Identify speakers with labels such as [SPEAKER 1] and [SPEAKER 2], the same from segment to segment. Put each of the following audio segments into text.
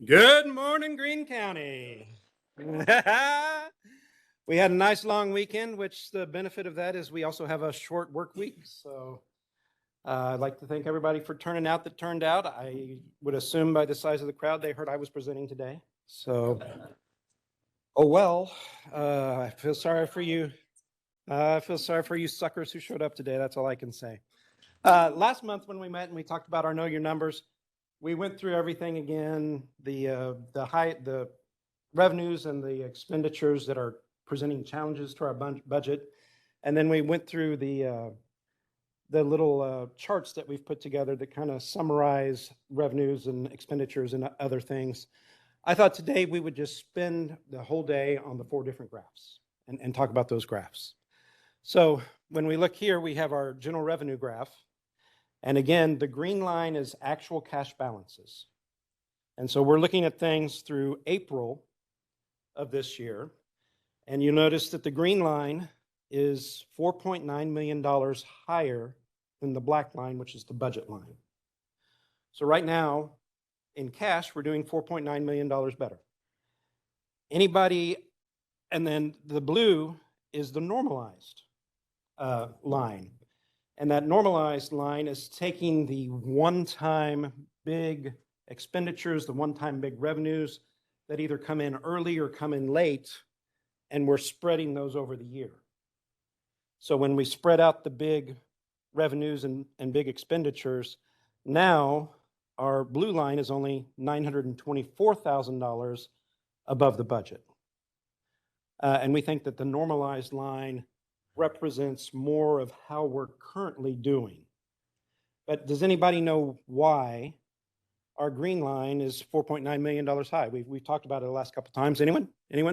[SPEAKER 1] Good morning, Greene County. We had a nice long weekend, which the benefit of that is we also have a short work week. So I'd like to thank everybody for turning out that turned out. I would assume by the size of the crowd, they heard I was presenting today. So, oh well, I feel sorry for you. I feel sorry for you suckers who showed up today. That's all I can say. Last month when we met and we talked about our Know Your Numbers, we went through everything again, the revenues and the expenditures that are presenting challenges to our budget. And then we went through the little charts that we've put together that kind of summarize revenues and expenditures and other things. I thought today we would just spend the whole day on the 4 different graphs and talk about those graphs. So when we look here, we have our general revenue graph. And again, the green line is actual cash balances. And so we're looking at things through April of this year. And you notice that the green line is $4.9 million higher than the black line, which is the budget line. So right now, in cash, we're doing $4.9 million better. Anybody, and then the blue is the normalized line. And that normalized line is taking the one-time big expenditures, the one-time big revenues that either come in early or come in late, and we're spreading those over the year. So when we spread out the big revenues and big expenditures, now our blue line is only $924,000 above the budget. And we think that the normalized line represents more of how we're currently doing. But does anybody know why our green line is $4.9 million high? We've talked about it the last couple of times. Anyone? We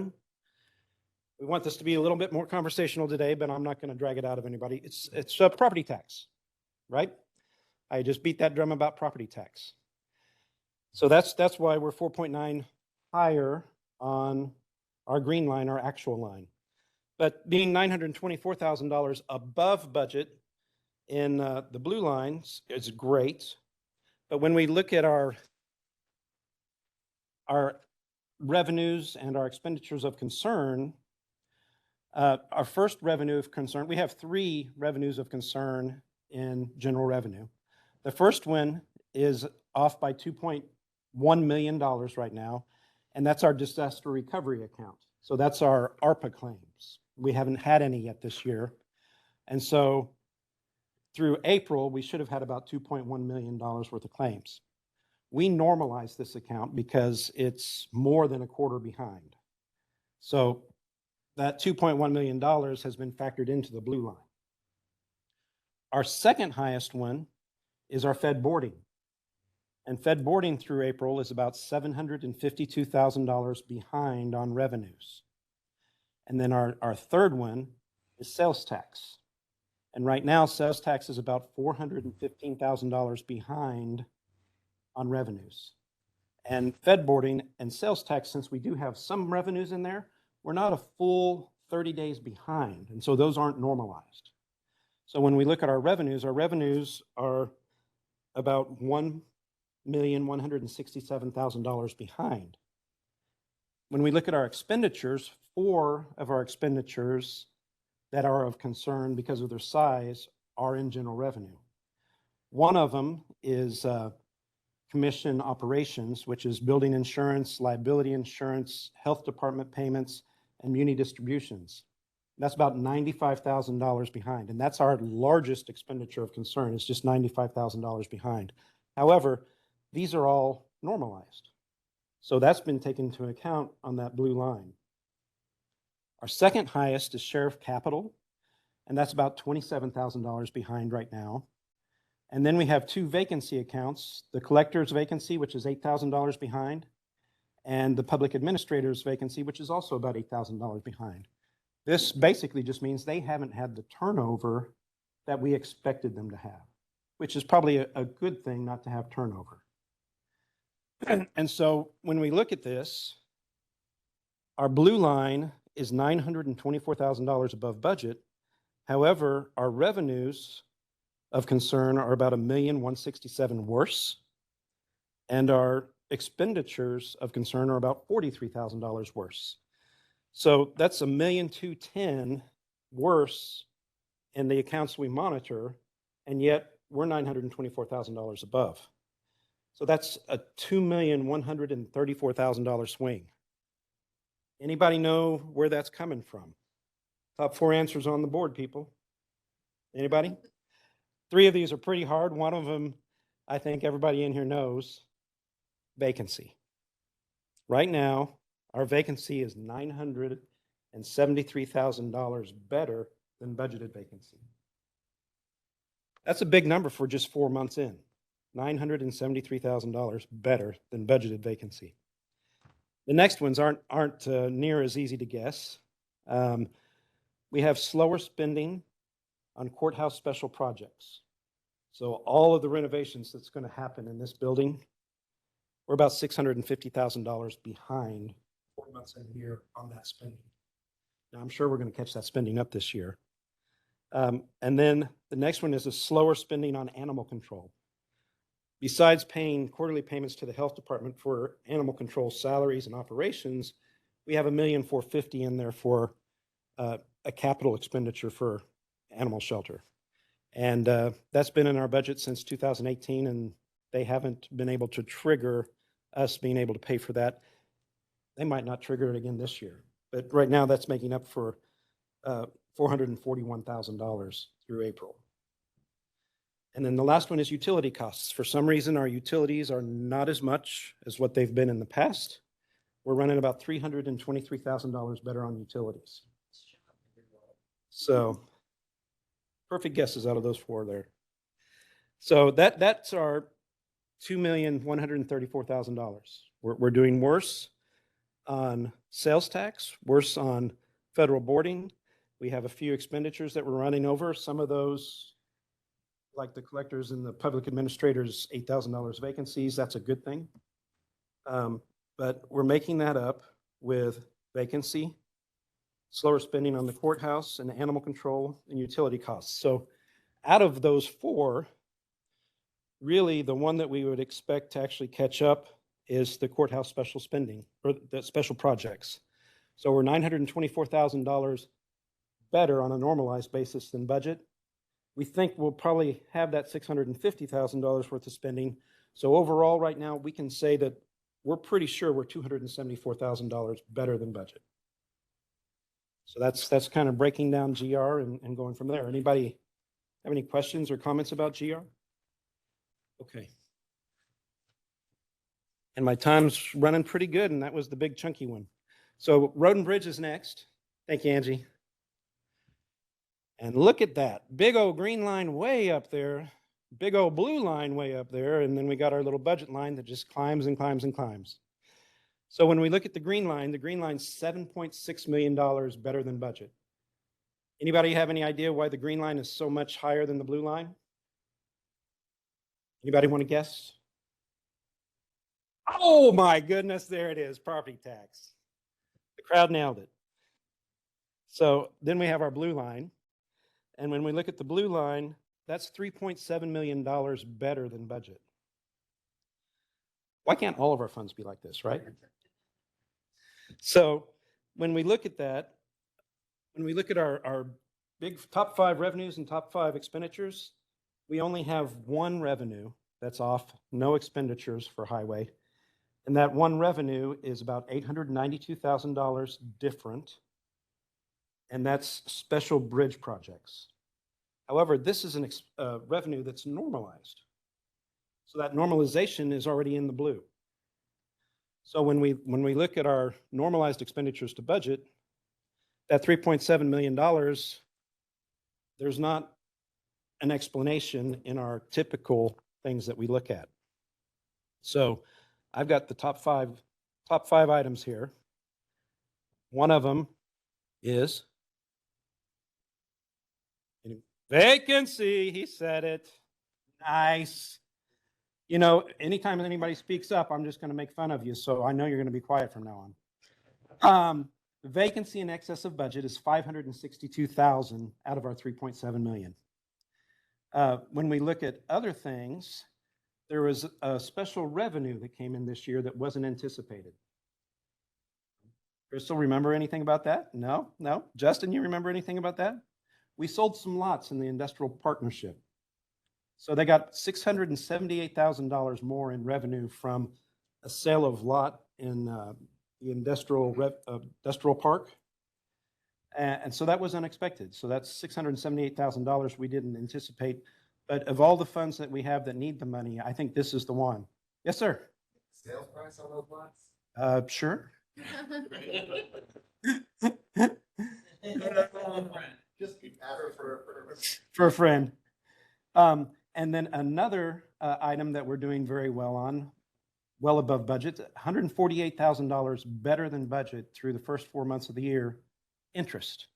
[SPEAKER 1] want this to be a little bit more conversational today, but I'm not going to drag it out of anybody. It's property tax, right? I just beat that drum about property tax. So that's why we're 4.9 higher on our green line, our actual line. But being $924,000 above budget in the blue lines is great. But when we look at our revenues and our expenditures of concern, our first revenue of concern, we have 3 revenues of concern in general revenue. The first one is off by $2.1 million right now, and that's our disaster recovery account. So that's our ARPA claims. We haven't had any yet this year. And so through April, we should have had about $2.1 million worth of claims. We normalize this account because it's more than a quarter behind. So that $2.1 million has been factored into the blue line. Our second highest one is our Fed boarding. And Fed boarding through April is about $752,000 behind on revenues. And then our third one is sales tax. And right now, sales tax is about $415,000 behind on revenues. And Fed boarding and sales tax, since we do have some revenues in there, we're not a full 30 days behind. And so those aren't normalized. So when we look at our revenues are about $1,167,000 behind. When we look at our expenditures, 4 of our expenditures that are of concern because of their size are in general revenue. One of them is commission operations, which is building insurance, liability insurance, health department payments, and muni distributions. That's about $95,000 behind, and that's our largest expenditure of concern. It's just $95,000 behind. However, these are all normalized. So that's been taken into account on that blue line. Our second highest is sheriff capital, and that's about $27,000 behind right now. And then we have 2 vacancy accounts, the collector's vacancy, which is $8,000 behind, and the public administrator's vacancy, which is also about $8,000 behind. This basically just means they haven't had the turnover that we expected them to have, which is probably a good thing not to have turnover. And so when we look at this, our blue line is $924,000 above budget. However, our revenues of concern are about $1,167,000 worse, and our expenditures of concern are about $43,000 worse. So that's $1,210,000 worse in the accounts we monitor, and yet we're $924,000 above. So that's a $2,134,000 swing. Anybody know where that's coming from? Top 4 answers on the board, people. Anybody? 3 of these are pretty hard. One of them, I think everybody in here knows, vacancy. Right now, our vacancy is $973,000 better than budgeted vacancy. That's a big number for just 4 months in. $973,000 better than budgeted vacancy. The next ones aren't near as easy to guess. We have slower spending on courthouse special projects. So all of the renovations that's going to happen in this building, we're about $650,000 behind 4 months in here on that spending. Now, I'm sure we're going to catch that spending up this year. And then the next one is a slower spending on animal control. Besides paying quarterly payments to the health department for animal control salaries and operations, we have $1,450,000 in there for a capital expenditure for animal shelter. And that's been in our budget since 2018, and they haven't been able to trigger us being able to pay for that. They might not trigger it again this year, but right now that's making up for $441,000 through April. And then the last one is utility costs. For some reason, our utilities are not as much as what they've been in the past. We're running about $323,000 better on utilities. So perfect guesses out of those 4 there. So that's our $2,134,000. We're doing worse on sales tax, worse on federal boarding. We have a few expenditures that we're running over. Some of those, like the collectors and the public administrators, $8,000 vacancies, that's a good thing. But we're making that up with vacancy, slower spending on the courthouse, and animal control and utility costs. So out of those 4, really the one that we would expect to actually catch up is the courthouse special spending, or the special projects. So we're $924,000 better on a normalized basis than budget. We think we'll probably have that $650,000 worth of spending. So overall, right now, we can say that we're pretty sure we're $274,000 better than budget. So that's kind of breaking down GR and going from there. Anybody have any questions or comments about GR? Okay. And my time's running pretty good, and that was the big chunky one. So Road and Bridge is next. Thank you, Angie. And look at that, big old green line way up there, big old blue line way up there, and then we got our little budget line that just climbs and climbs and climbs. So when we look at the green line's $7.6 million better than budget. Anybody have any idea why the green line is so much higher than the blue line? Anybody want to guess? Oh my goodness, there it is, property tax. The crowd nailed it. So then we have our blue line. And when we look at the blue line, that's $3.7 million better than budget. Why can't all of our funds be like this, right? So when we look at that, when we look at our big top 5 revenues and top 5 expenditures, we only have one revenue that's off, no expenditures for highway. And that one revenue is about $892,000 different. And that's special bridge projects. However, this is a revenue that's normalized. So that normalization is already in the blue. So when we look at our normalized expenditures to budget, that $3.7 million, there's not an explanation in our typical things that we look at. So I've got the top five items here. One of them is vacancy. He said it. Nice. You know, anytime anybody speaks up, I'm just going to make fun of you. So I know you're going to be quiet from now on. Vacancy in excess of budget is $562,000 out of our $3.7 million. When we look at other things, there was a special revenue that came in this year that wasn't anticipated. Crystal, remember anything about that? No, no. Justin, you remember anything about that? We sold some lots in the industrial partnership. So they got $678,000 more in revenue from a sale of lot in the industrial park. And so that was unexpected. So that's $678,000 we didn't anticipate. But of all the funds that we have that need the money, I think this is the one. Yes, sir.
[SPEAKER 2] Sales price on those lots?
[SPEAKER 1] Sure.
[SPEAKER 2] Just keep asking
[SPEAKER 1] For a friend. And then another item that we're doing very well on, well above budget, $148,000 better than budget through the first 4 months of the year, interest.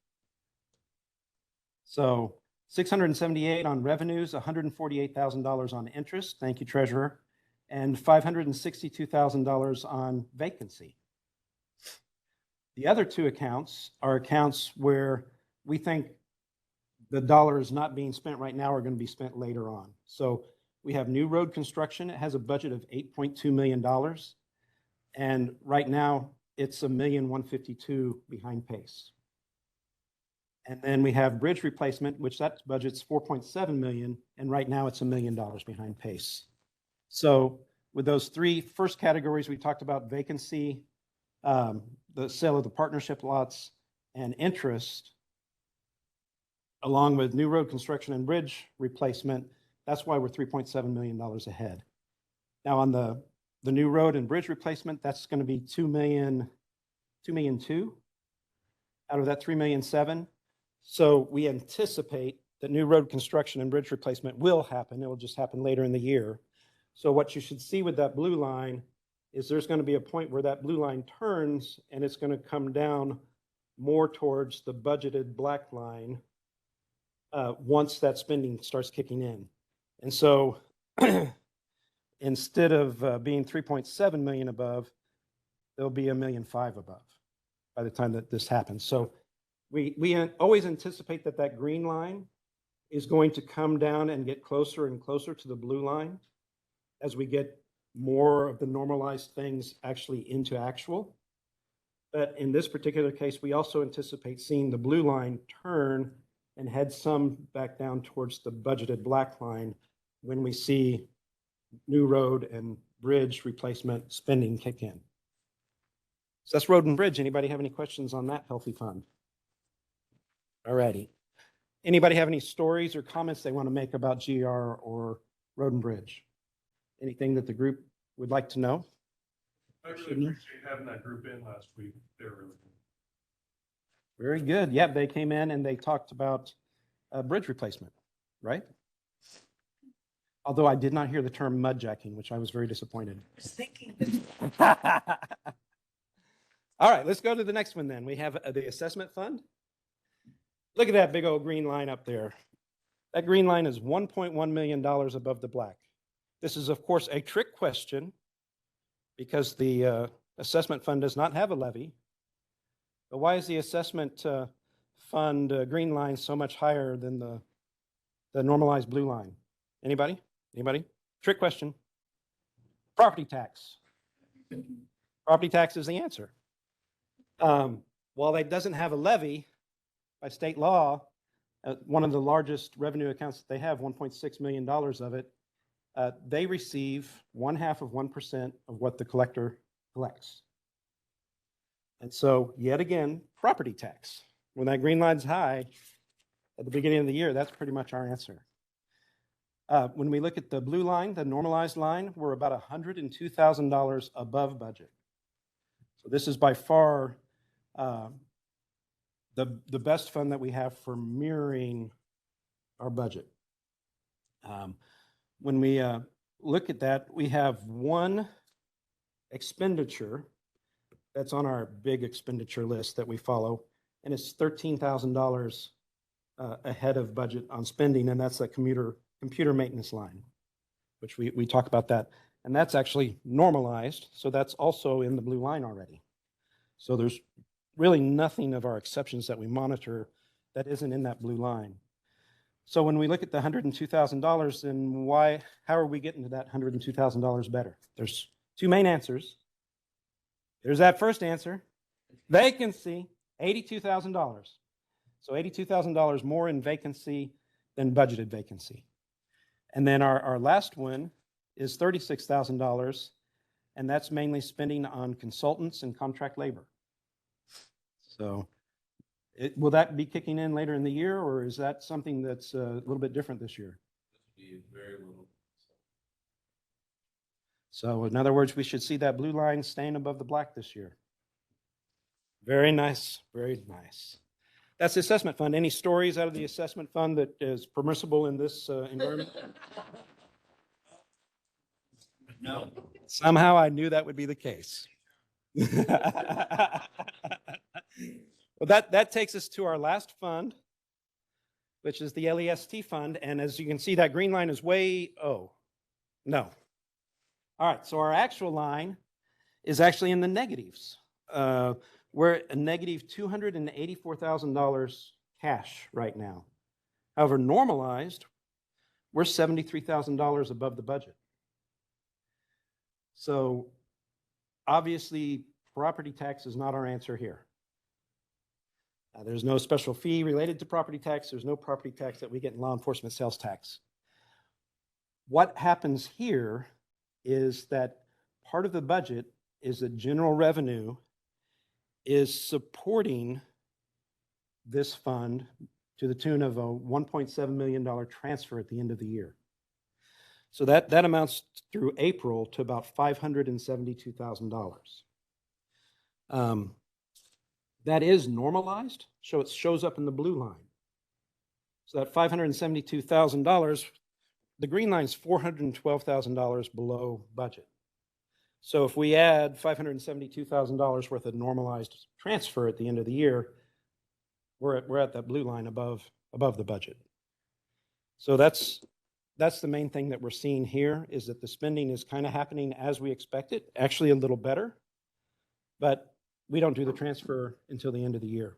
[SPEAKER 1] So 678 on revenues, $148,000 on interest. Thank you, Treasurer. And $562,000 on vacancy. The other two accounts are accounts where we think the dollars not being spent right now are going to be spent later on. So we have new road construction. It has a budget of $8.2 million. And right now it's $1,152,000 behind pace. And then we have bridge replacement, which that budget's $4.7 million. And right now it's $1 million behind pace. So with those three first categories, we talked about vacancy, the sale of the partnership lots, and interest, along with new road construction and bridge replacement. That's why we're $3.7 million ahead. Now on the new road and bridge replacement, that's going to be $2.2 million out of that $3.7 million. So we anticipate that new road construction and bridge replacement will happen. It will just happen later in the year. So what you should see with that blue line is there's going to be a point where that blue line turns and it's going to come down more towards the budgeted black line once that spending starts kicking in. And so instead of being 3.7 million above, there'll be $1.5 million above by the time that this happens. So we always anticipate that that green line is going to come down and get closer and closer to the blue line as we get more of the normalized things actually into actual. But in this particular case, we also anticipate seeing the blue line turn and head some back down towards the budgeted black line when we see new road and bridge replacement spending kick in. So that's road and bridge. Anybody have any questions on that healthy fund? All righty. Anybody have any stories or comments they want to make about GR or road and bridge? Anything that the group would like to know?
[SPEAKER 3] I really appreciate having that group in last week. They're really good.
[SPEAKER 1] Very good. Yep, they came in and they talked about bridge replacement, right? Although I did not hear the term mudjacking, which I was very disappointed.
[SPEAKER 2] I was thinking
[SPEAKER 1] All right, let's go to the next one then. We have the assessment fund. Look at that big old green line up there. That green line is $1.1 million above the black. This is, of course, a trick question because the assessment fund does not have a levy. But why is the assessment fund green line so much higher than the normalized blue line? Anybody? Anybody? Trick question. Property tax. Property tax is the answer. While that doesn't have a levy by state law, one of the largest revenue accounts that they have, $1.6 million of it, they receive 0.5% of what the collector collects. And so yet again, property tax. When that green line's high at the beginning of the year, that's pretty much our answer. When we look at the blue line, the normalized line, we're about $102,000 above budget. So this is by far the best fund that we have for mirroring our budget. When we look at that, we have one expenditure that's on our big expenditure list that we follow, and it's $13,000 ahead of budget on spending, and that's that computer maintenance line, which we talk about that. And that's actually normalized, so that's also in the blue line already. So there's really nothing of our exceptions that we monitor that isn't in that blue line. So when we look at the $102,000, then how are we getting to that $102,000 better? There's two main answers. There's that first answer, vacancy, $82,000. So $82,000 more in vacancy than budgeted vacancy. And then our last one is $36,000, and that's mainly spending on consultants and contract labor. So will that be kicking in later in the year, or is that something that's a little bit different this year?
[SPEAKER 2] Very little.
[SPEAKER 1] So in other words, we should see that blue line staying above the black this year. Very nice, very nice. That's the assessment fund. Any stories out of the assessment fund that is permissible in this environment?
[SPEAKER 2] No.
[SPEAKER 1] Somehow I knew that would be the case. Well, that takes us to our last fund, which is the LEST fund. And as you can see, that green line is no. All right, so our actual line is actually in the negatives. We're at a negative $284,000 cash right now. However, normalized, we're $73,000 above the budget. So obviously, property tax is not our answer here. There's no special fee related to property tax. There's no property tax that we get in law enforcement sales tax. What happens here is that part of the budget is that general revenue is supporting this fund to the tune of a $1.7 million transfer at the end of the year. So that amounts through April to about $572,000. That is normalized, so it shows up in the blue line. So that $572,000, the green line is $412,000 below budget. So if we add $572,000 worth of normalized transfer at the end of the year, we're at that blue line above the budget. So that's the main thing that we're seeing here, is that the spending is kind of happening as we expected, actually a little better, but we don't do the transfer until the end of the year.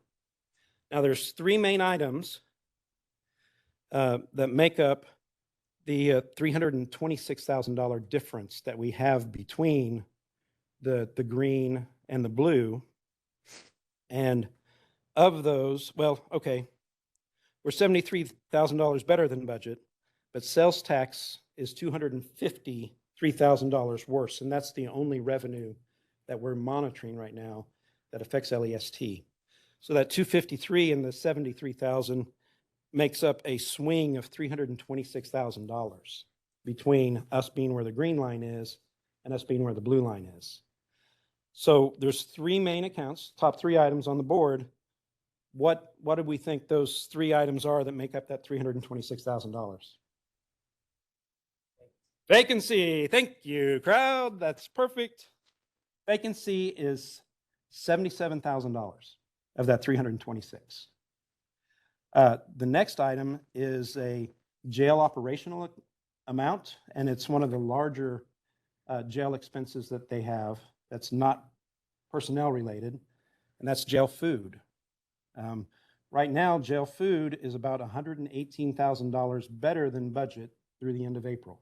[SPEAKER 1] Now there's three main items that make up the $326,000 difference that we have between the green and the blue. And of those, well, okay, we're $73,000 better than budget, but sales tax is $253,000 worse, and that's the only revenue that we're monitoring right now that affects LEST. So that 253 and the 73,000 makes up a swing of $326,000 between us being where the green line is and us being where the blue line is. So there's three main accounts, top three items on the board. What do we think those three items are that make up that $326,000? Vacancy. Thank you, crowd. That's perfect. Vacancy is $77,000 of that 326. The next item is a jail operational amount, and it's one of the larger jail expenses that they have that's not personnel related, and that's jail food. Right now, jail food is about $118,000 better than budget through the end of April.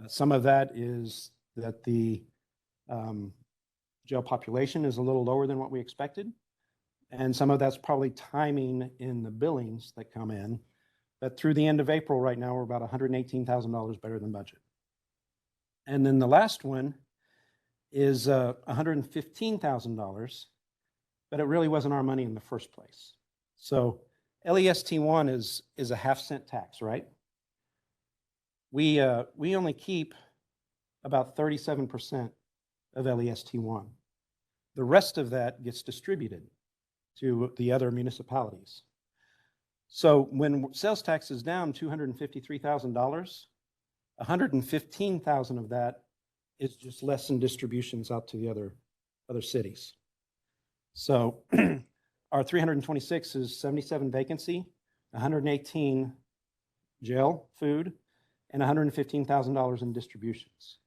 [SPEAKER 1] Some of that is that the jail population is a little lower than what we expected. And some of that's probably timing in the billings that come in. But through the end of April right now, we're about $118,000 better than budget. And then the last one is $115,000, but it really wasn't our money in the first place. So LEST1 is a half-cent tax, right? We only keep about 37% of LEST1. The rest of that gets distributed to the other municipalities. So when sales tax is down $253,000, $115,000 of that is just less in distributions out to the other cities. So our 326 is 77 vacancy, 118 jail food, and $115,000 in distributions.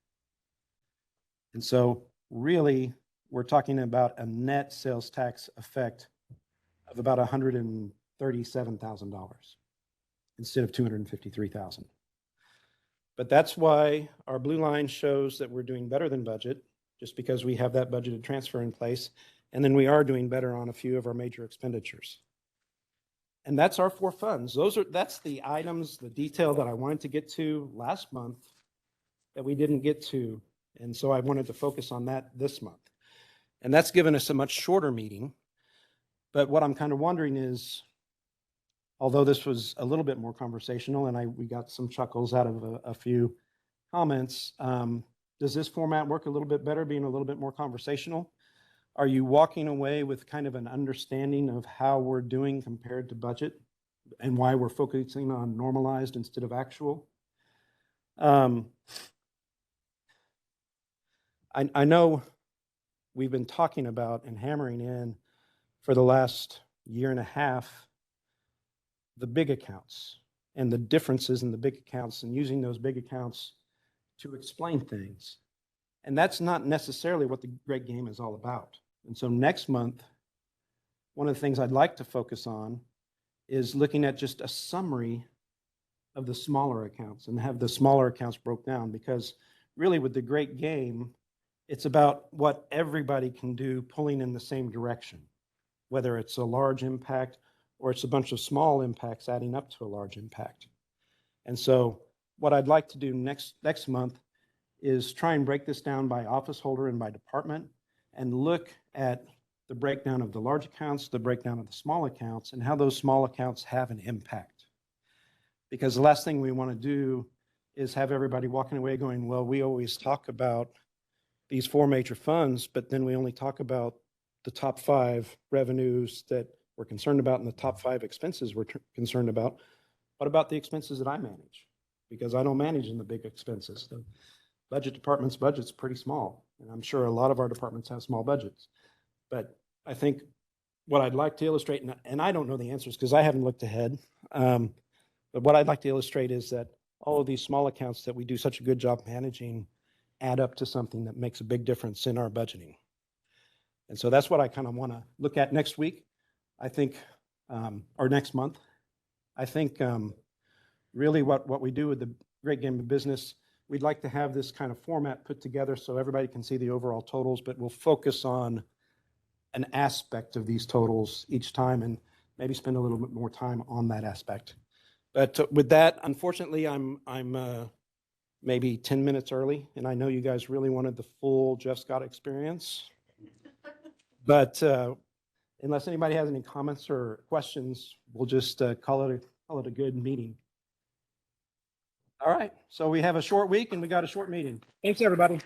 [SPEAKER 1] And so really, we're talking about a net sales tax effect of about $137,000. instead of 253,000. But that's why our blue line shows that we're doing better than budget, just because we have that budgeted transfer in place. And then we are doing better on a few of our major expenditures. And that's our four funds. That's the items, the detail that I wanted to get to last month that we didn't get to. And so I wanted to focus on that this month. And that's given us a much shorter meeting. But what I'm kind of wondering is, although this was a little bit more conversational and we got some chuckles out of a few comments, does this format work a little bit better, being a little bit more conversational? Are you walking away with kind of an understanding of how we're doing compared to budget and why we're focusing on normalized instead of actual? I know we've been talking about and hammering in for the last year and a half the big accounts and the differences in the big accounts and using those big accounts to explain things. And that's not necessarily what the Great Game is all about. And so next month, one of the things I'd like to focus on is looking at just a summary of the smaller accounts and have the smaller accounts broke down, because really with the Great Game, it's about what everybody can do pulling in the same direction, whether it's a large impact or it's a bunch of small impacts adding up to a large impact. And so what I'd like to do next month is try and break this down by office holder and by department and look at the breakdown of the large accounts, the breakdown of the small accounts, and how those small accounts have an impact. Because the last thing we want to do is have everybody walking away going, well, we always talk about these four major funds, but then we only talk about the top 5 revenues that we're concerned about and the top 5 expenses we're concerned about. What about the expenses that I manage? Because I don't manage in the big expenses. The budget department's budget's pretty small, and I'm sure a lot of our departments have small budgets. But I think what I'd like to illustrate, and I don't know the answers because I haven't looked ahead, but what I'd like to illustrate is that all of these small accounts that we do such a good job managing add up to something that makes a big difference in our budgeting. And so that's what I kind of want to look at next week, I think, or next month. I think really what we do with the Great Game of Business, we'd like to have this kind of format put together so everybody can see the overall totals, but we'll focus on an aspect of these totals each time and maybe spend a little bit more time on that aspect. But with that, unfortunately, I'm maybe 10 minutes early, and I know you guys really wanted the full Jeff Scott experience. But unless anybody has any comments or questions, we'll just call it a good meeting. All right, so we have a short week and we got a short meeting. Thanks, everybody.